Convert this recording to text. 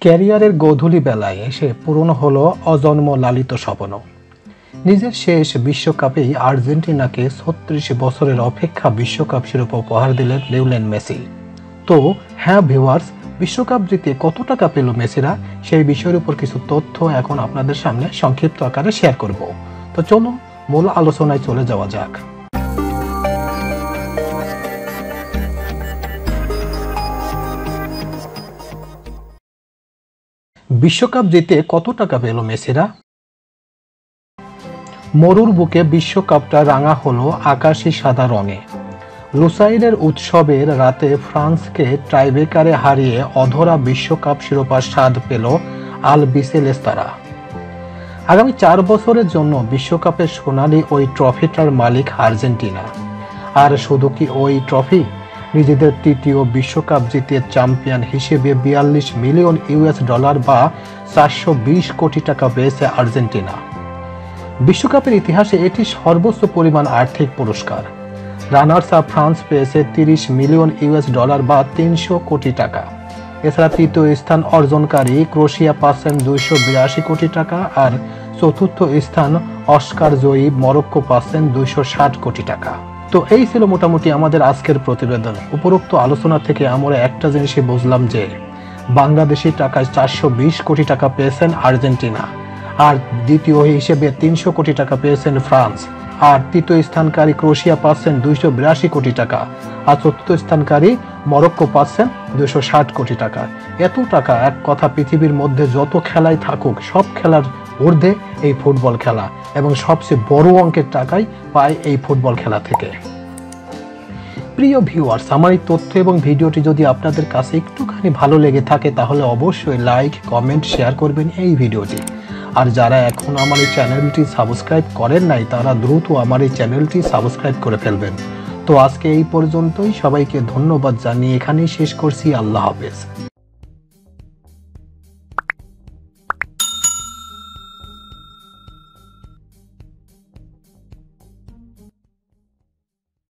ক্যারিয়ারের গোধূলি বেলায় এসে পূরণ হলো অজন্ম লালিত স্বপ্ন। নিজের শেষ বিশ্বকাপেই আর্জেন্টিনাকে ৩৬ বছরের অপেক্ষা বিশ্বকাপ শিরোপা উপহার দিলেন লিওনেল মেসি। তো হ্যাঁ ভিউয়ার্স, বিশ্বকাপ জিতে কত টাকা পেল মেসিরা, সেই বিষয়ের উপর কিছু তথ্য এখন আপনাদের সামনে সংক্ষিপ্ত আকারে শেয়ার করব। তো চলুন মূল আলোচনায় চলে যাওয়া যাক। বিশ্বকাপ জিতে কত টাকা পেল মেসিরা? মরুর বুকে বিশ্বকাপটা রাঙা হলো আকাশী সাদা রঙে। লুসাইলের উৎসবের রাতে ফ্রান্সকে টাইব্রেকারে হারিয়ে অধরা বিশ্বকাপ শিরোপার স্বাদ পেল আলবিসেলেস্তারা। আগামী 4 বছরের জন্য বিশ্বকাপের সোনালী ওই ট্রফিটার মালিক আর্জেন্টিনা। আর শুধু কি ওই ট্রফি, নিজেদের তৃতীয় বিশ্বকাপ জিতে চ্যাম্পিয়ন হিসেবে 42 মিলিয়ন ইউএস ডলার বা 420 কোটি টাকা পেয়েছে আর্জেন্টিনা। বিশ্বকাপের ইতিহাসে এটি সর্বোচ্চ পরিমাণ আর্থিক পুরস্কার। রানার্স আপ ফ্রান্স পেয়েছে 30 মিলিয়ন ইউএস ডলার বা 300 কোটি টাকা। এছাড়া তৃতীয় স্থান অর্জনকারী ক্রোয়েশিয়া পাচ্ছেন 282 কোটি টাকা, আর চতুর্থ স্থান অস্কার জয়ী মরক্কো পাচ্ছেন 260 কোটি টাকা। তো এই ছিল মোটামুটি আমাদের আজকের প্রতিবেদন। উপরোক্ত আলোচনা থেকে আমরা একটা জিনিসই বুঝলাম যে বাংলাদেশি টাকায় 420 কোটি টাকা পেয়েছেন আর্জেন্টিনা, আর দ্বিতীয় হিসেবে 300 কোটি টাকা পেয়েছেন ফ্রান্স, আর তৃতীয় স্থানকারী ক্রোয়েশিয়া পাচ্ছেন 282 কোটি টাকা, আর চতুর্থ স্থানকারী মরক্কো পাচ্ছেন 260 কোটি টাকা। এত টাকা, এক কথা পৃথিবীর মধ্যে যত খেলাই থাকুক সব খেলার ঊর্ধ্বে এই ফুটবল খেলা, এবং সবচেয়ে বড় অঙ্কের টাকাই পায় এই ফুটবল খেলা থেকে। প্রিয় ভিউয়ার্স, আমার এই তথ্য এবং ভিডিওটি যদি আপনাদের কাছে একটুখানি ভালো লেগে থাকে তাহলে অবশ্যই লাইক, কমেন্ট, শেয়ার করবেন এই ভিডিওটি। আর যারা এখন আমার এই চ্যানেলটি সাবস্ক্রাইব করেন নাই তারা দ্রুত আমার এই চ্যানেলটি সাবস্ক্রাইব করে ফেলবেন। তো আজকে এই পর্যন্তই, সবাইকে ধন্যবাদ জানিয়ে এখানেই শেষ করছি। আল্লাহ হাফেজ।